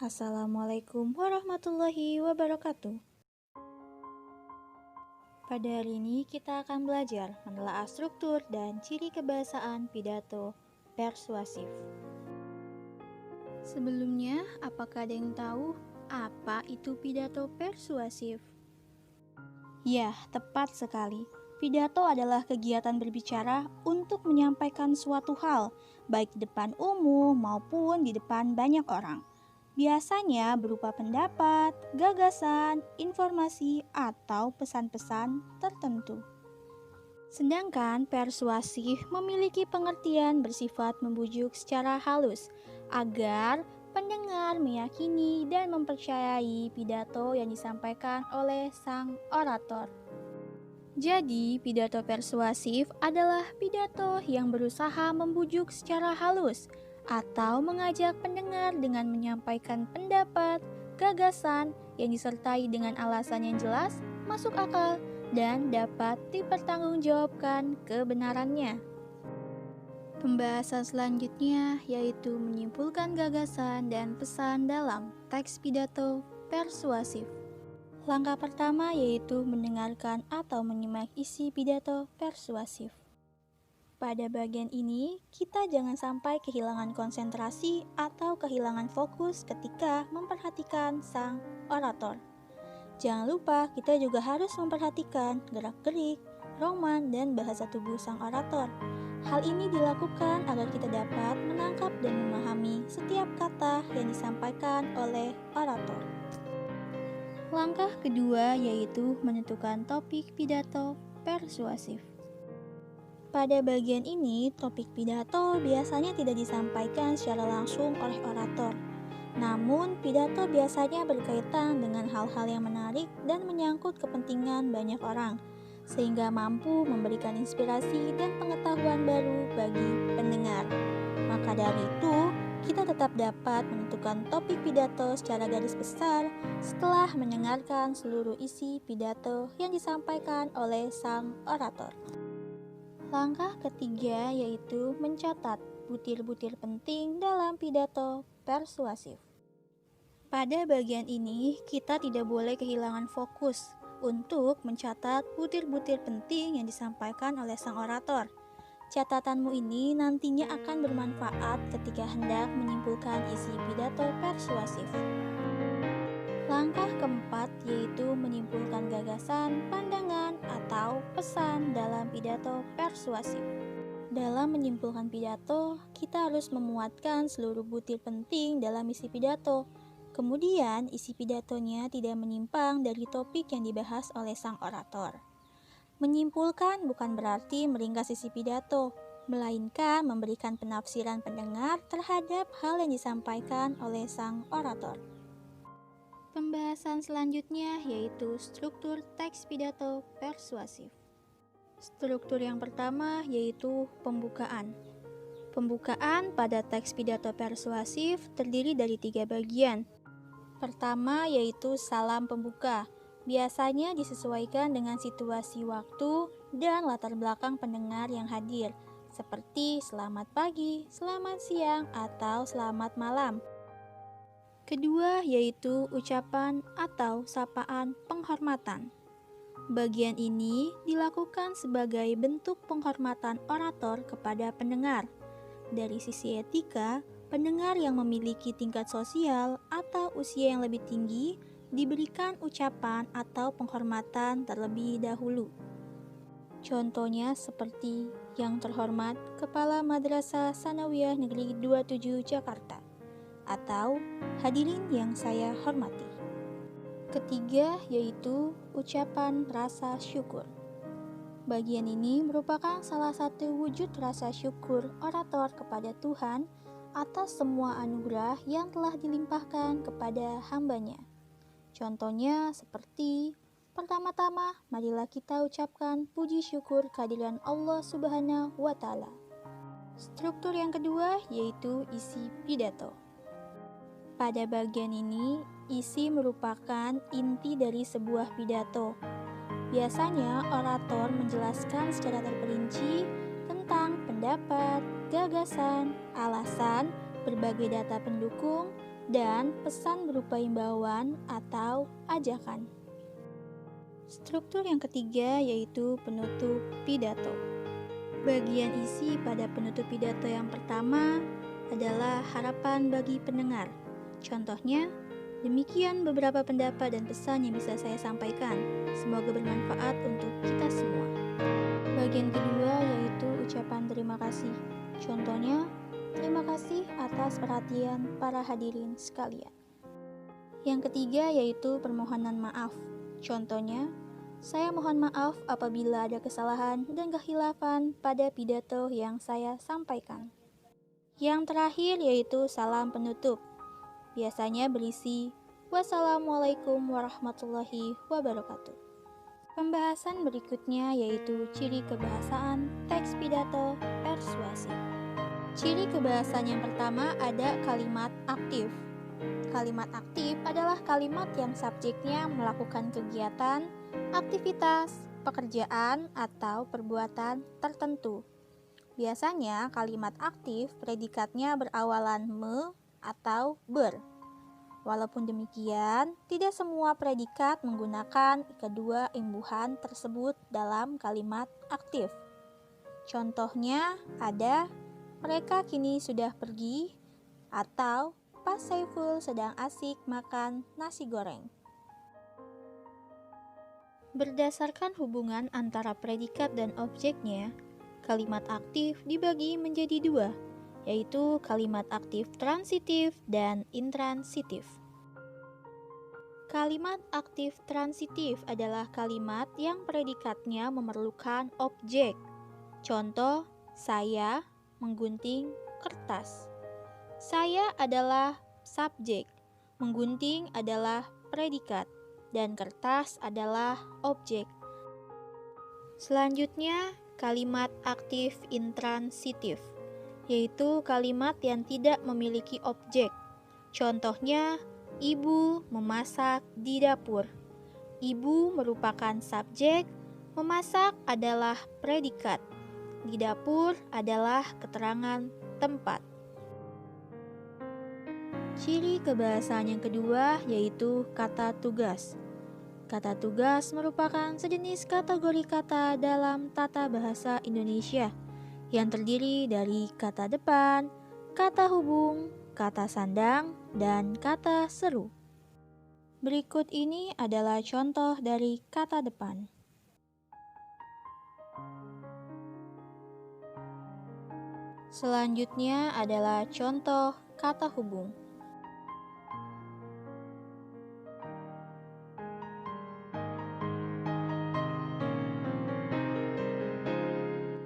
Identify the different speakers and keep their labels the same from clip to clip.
Speaker 1: Assalamualaikum warahmatullahi wabarakatuh. Pada hari ini kita akan belajar menelaah struktur dan ciri kebahasaan pidato persuasif. Sebelumnya, apakah ada yang tahu apa itu pidato persuasif? Ya, tepat sekali. Pidato adalah kegiatan berbicara untuk menyampaikan suatu hal, baik di depan umum maupun di depan banyak orang. Biasanya berupa pendapat, gagasan, informasi, atau pesan-pesan tertentu. Sedangkan persuasif memiliki pengertian bersifat membujuk secara halus agar pendengar meyakini dan mempercayai pidato yang disampaikan oleh sang orator. Jadi, pidato persuasif adalah pidato yang berusaha membujuk secara halus atau mengajak pendengar dengan menyampaikan pendapat, gagasan yang disertai dengan alasan yang jelas, masuk akal, dan dapat dipertanggungjawabkan kebenarannya. Pembahasan selanjutnya yaitu menyimpulkan gagasan dan pesan dalam teks pidato persuasif. Langkah pertama yaitu mendengarkan atau menyimak isi pidato persuasif. Pada bagian ini, kita jangan sampai kehilangan konsentrasi atau kehilangan fokus ketika memperhatikan sang orator. Jangan lupa kita juga harus memperhatikan gerak-gerik, roman, dan bahasa tubuh sang orator. Hal ini dilakukan agar kita dapat menangkap dan memahami setiap kata yang disampaikan oleh orator. Langkah kedua yaitu menentukan topik pidato persuasif. Pada bagian ini, topik pidato biasanya tidak disampaikan secara langsung oleh orator. Namun, pidato biasanya berkaitan dengan hal-hal yang menarik dan menyangkut kepentingan banyak orang, sehingga mampu memberikan inspirasi dan pengetahuan baru bagi pendengar. Maka dari itu, kita tetap dapat menentukan topik pidato secara garis besar setelah mendengarkan seluruh isi pidato yang disampaikan oleh sang orator. Langkah ketiga yaitu mencatat butir-butir penting dalam pidato persuasif. Pada bagian ini, kita tidak boleh kehilangan fokus untuk mencatat butir-butir penting yang disampaikan oleh sang orator. Catatanmu ini nantinya akan bermanfaat ketika hendak menyimpulkan isi pidato persuasif. Langkah keempat yaitu menyimpulkan gagasan, pandangan, atau pesan dalam pidato persuasif. Dalam menyimpulkan pidato, kita harus memuatkan seluruh butir penting dalam isi pidato. Kemudian, isi pidatonya tidak menyimpang dari topik yang dibahas oleh sang orator. Menyimpulkan bukan berarti meringkas isi pidato, melainkan memberikan penafsiran pendengar terhadap hal yang disampaikan oleh sang orator. Pembahasan selanjutnya yaitu struktur teks pidato persuasif. Struktur yang pertama yaitu pembukaan. Pembukaan pada teks pidato persuasif terdiri dari 3 bagian. Pertama yaitu salam pembuka. Biasanya disesuaikan dengan situasi waktu dan latar belakang pendengar yang hadir, seperti selamat pagi, selamat siang, atau selamat malam. Kedua yaitu ucapan atau sapaan penghormatan. Bagian ini dilakukan sebagai bentuk penghormatan orator kepada pendengar. Dari sisi etika, pendengar yang memiliki tingkat sosial atau usia yang lebih tinggi diberikan ucapan atau penghormatan terlebih dahulu. Contohnya seperti yang terhormat Kepala Madrasah Sanawiyah Negeri 27 Jakarta atau hadirin yang saya hormati. Ketiga yaitu ucapan rasa syukur. Bagian ini merupakan salah satu wujud rasa syukur orator kepada Tuhan atas semua anugerah yang telah dilimpahkan kepada hambanya. Contohnya seperti, pertama-tama marilah kita ucapkan puji syukur kehadiran Allah Subhanahu wa Ta'ala. Struktur yang kedua yaitu isi pidato. Pada bagian ini, isi merupakan inti dari sebuah pidato. Biasanya orator menjelaskan secara terperinci tentang pendapat, gagasan, alasan, berbagai data pendukung, dan pesan berupa imbauan atau ajakan. Struktur yang ketiga yaitu penutup pidato. Bagian isi pada penutup pidato yang pertama adalah harapan bagi pendengar. Contohnya, demikian beberapa pendapat dan pesan yang bisa saya sampaikan. Semoga bermanfaat untuk kita semua. Bagian kedua yaitu ucapan terima kasih. Contohnya, terima kasih atas perhatian para hadirin sekalian. Yang ketiga yaitu permohonan maaf. Contohnya, saya mohon maaf apabila ada kesalahan dan kekhilafan pada pidato yang saya sampaikan. Yang terakhir yaitu salam penutup. Biasanya berisi wassalamualaikum warahmatullahi wabarakatuh. Pembahasan berikutnya yaitu ciri kebahasaan teks pidato persuasif. Ciri kebahasaan yang pertama ada kalimat aktif. Kalimat aktif adalah kalimat yang subjeknya melakukan kegiatan, aktivitas, pekerjaan, atau perbuatan tertentu. Biasanya kalimat aktif predikatnya berawalan me atau ber. Walaupun demikian, tidak semua predikat menggunakan kedua imbuhan tersebut dalam kalimat aktif. Contohnya ada mereka kini sudah pergi atau Pak Saiful sedang asik makan nasi goreng. Berdasarkan hubungan antara predikat dan objeknya, kalimat aktif dibagi menjadi dua, yaitu kalimat aktif transitif dan intransitif. Kalimat aktif transitif adalah kalimat yang predikatnya memerlukan objek. Contoh, saya menggunting kertas. Saya adalah subjek, menggunting adalah predikat, dan kertas adalah objek. Selanjutnya, kalimat aktif intransitif, yaitu kalimat yang tidak memiliki objek. Contohnya, ibu memasak di dapur. Ibu merupakan subjek, memasak adalah predikat. Di dapur adalah keterangan tempat. Ciri kebahasaan yang kedua yaitu kata tugas. Kata tugas merupakan sejenis kategori kata dalam tata bahasa Indonesia yang terdiri dari kata depan, kata hubung, kata sandang, dan kata seru. Berikut ini adalah contoh dari kata depan. Selanjutnya adalah contoh kata hubung.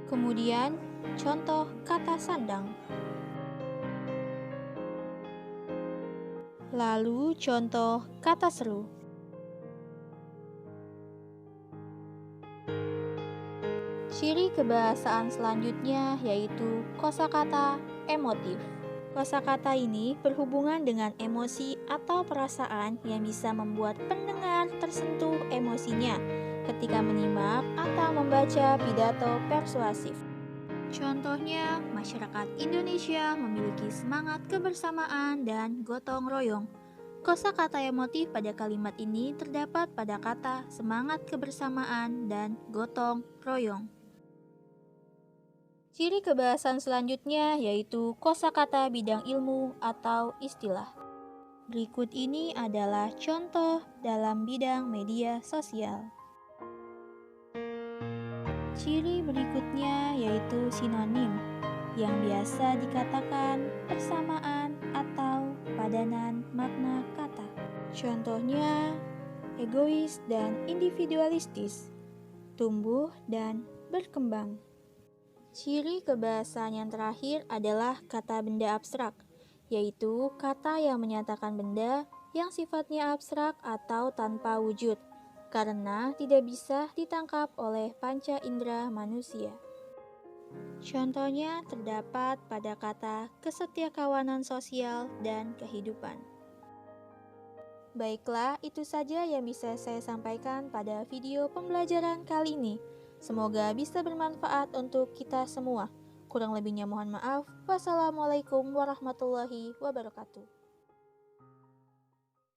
Speaker 1: Kemudian, contoh kata sandang. Lalu, contoh kata seru. Ciri kebahasaan selanjutnya yaitu kosakata emotif. Kosakata ini berhubungan dengan emosi atau perasaan yang bisa membuat pendengar tersentuh emosinya ketika menyimak atau membaca pidato persuasif. Contohnya, masyarakat Indonesia memiliki semangat kebersamaan dan gotong royong. Kosakata emotif pada kalimat ini terdapat pada kata semangat kebersamaan dan gotong royong. Ciri kebahasaan selanjutnya yaitu kosakata bidang ilmu atau istilah. Berikut ini adalah contoh dalam bidang media sosial. Ciri berikutnya yaitu sinonim, yang biasa dikatakan persamaan atau padanan makna kata. Contohnya, egois dan individualistis, tumbuh dan berkembang. Ciri kebahasaan yang terakhir adalah kata benda abstrak, yaitu kata yang menyatakan benda yang sifatnya abstrak atau tanpa wujud, karena tidak bisa ditangkap oleh panca indera manusia. Contohnya terdapat pada kata kesetiakawanan sosial dan kehidupan. Baiklah, itu saja yang bisa saya sampaikan pada video pembelajaran kali ini. Semoga bisa bermanfaat untuk kita semua. Kurang lebihnya mohon maaf. Wassalamualaikum warahmatullahi wabarakatuh.